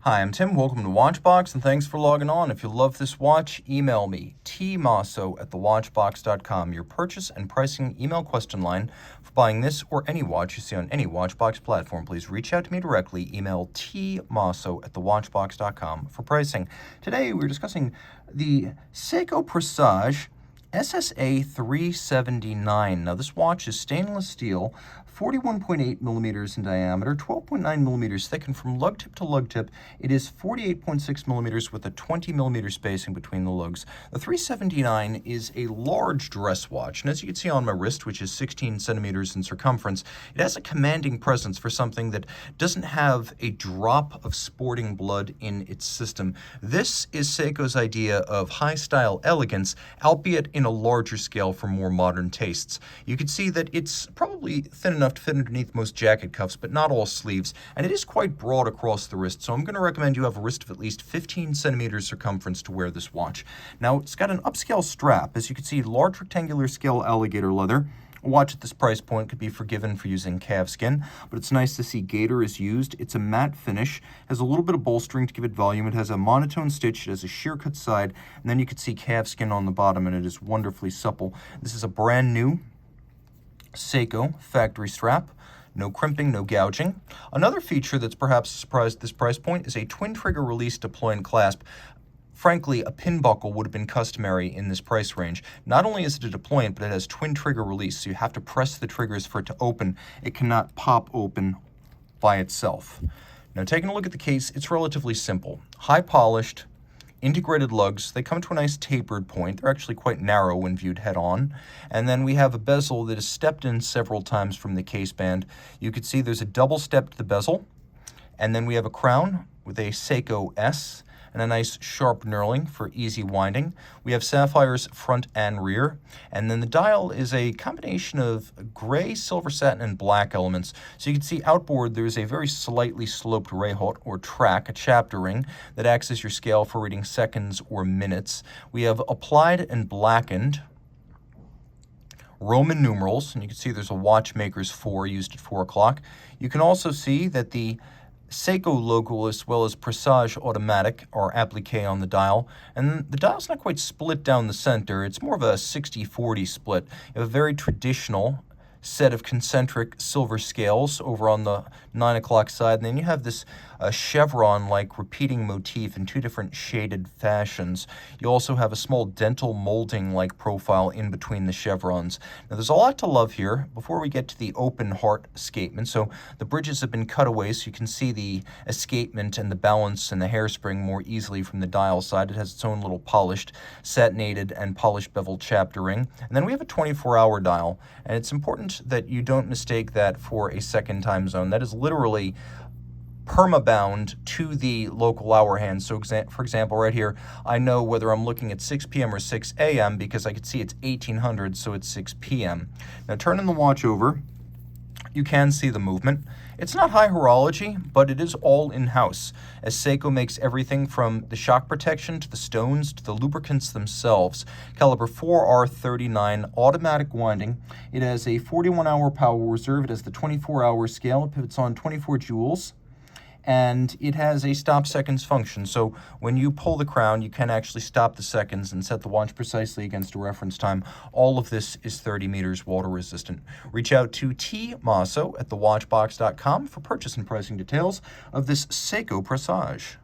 Hi, I'm Tim. Welcome to Watchbox, and thanks for logging on. If you love this watch, email me, tmosso@thewatchbox.com. Your purchase and pricing email question line for buying this or any watch you see on any Watchbox platform. Please reach out to me directly. Email tmosso@thewatchbox.com for pricing. Today, we're discussing the Seiko Presage SSA379. Now, this watch is stainless steel, 41.8 millimeters in diameter, 12.9 millimeters thick, and from lug tip to lug tip, it is 48.6 millimeters with a 20 millimeter spacing between the lugs. The 379 is a large dress watch, and as you can see on my wrist, which is 16 centimeters in circumference, it has a commanding presence for something that doesn't have a drop of sporting blood in its system. This is Seiko's idea of high-style elegance, albeit in a larger scale for more modern tastes. You can see that it's probably thin enough to fit underneath most jacket cuffs, but not all sleeves, and it is quite broad across the wrist, so I'm going to recommend you have a wrist of at least 15 centimeters circumference to wear this watch. Now, it's got an upscale strap. As you can see, large rectangular scale alligator leather. A watch at this price point could be forgiven for using calf skin, but it's nice to see gator is used. It's a matte finish, has a little bit of bolstering to give it volume. It has a monotone stitch, it has a sheer cut side, and then you can see calf skin on the bottom, and it is wonderfully supple. This is a brand new Seiko factory strap. No crimping, no gouging. Another feature that's perhaps a surprise at this price point is a twin trigger release deploy and clasp. Frankly, a pin buckle would have been customary in this price range. Not only is it a deployant, but it has twin trigger release, so you have to press the triggers for it to open. It cannot pop open by itself. Now, taking a look at the case, it's relatively simple. High polished, integrated lugs. They come to a nice tapered point. They're actually quite narrow when viewed head-on. And then we have a bezel that is stepped in several times from the case band. You can see there's a double step to the bezel. And then we have a crown with a Seiko S and a nice sharp knurling for easy winding. We have sapphires front and rear. And then the dial is a combination of gray, silver satin, and black elements. So you can see outboard there's a very slightly sloped rayhot or track, a chapter ring, that acts as your scale for reading seconds or minutes. We have applied and blackened Roman numerals, and you can see there's a watchmaker's 4 used at 4 o'clock. You can also see that the Seiko logo as well as Presage automatic are appliqué on the dial, and the dial's not quite split down the center. It's more of a 60-40 split. You have a very traditional set of concentric silver scales over on the 9 o'clock side, and then you have this chevron-like repeating motif in 2 different shaded fashions. You also have a small dental molding-like profile in between the chevrons. Now, there's a lot to love here before we get to the open heart escapement. So the bridges have been cut away so you can see the escapement and the balance and the hairspring more easily from the dial side. It has its own little polished, satinated, and polished bevel chapter ring. And then we have a 24-hour dial, and it's important that you don't mistake that for a second time zone. That is literally permabound to the local hour hand. So for example, right here, I know whether I'm looking at 6 p.m. or 6 a.m. because I can see it's 1800, so it's 6 p.m. Now, turning the watch over, you can see the movement. It's not high horology, but it is all in-house, as Seiko makes everything from the shock protection to the stones to the lubricants themselves. Caliber 4R39 automatic winding. It has a 41-hour power reserve. It has the 24-hour scale. It pivots on 24 joules. And it has a stop seconds function. So when you pull the crown, you can actually stop the seconds and set the watch precisely against a reference time. All of this is 30 meters water resistant. Reach out to Tim Mosso at thewatchbox.com for purchase and pricing details of this Seiko Presage.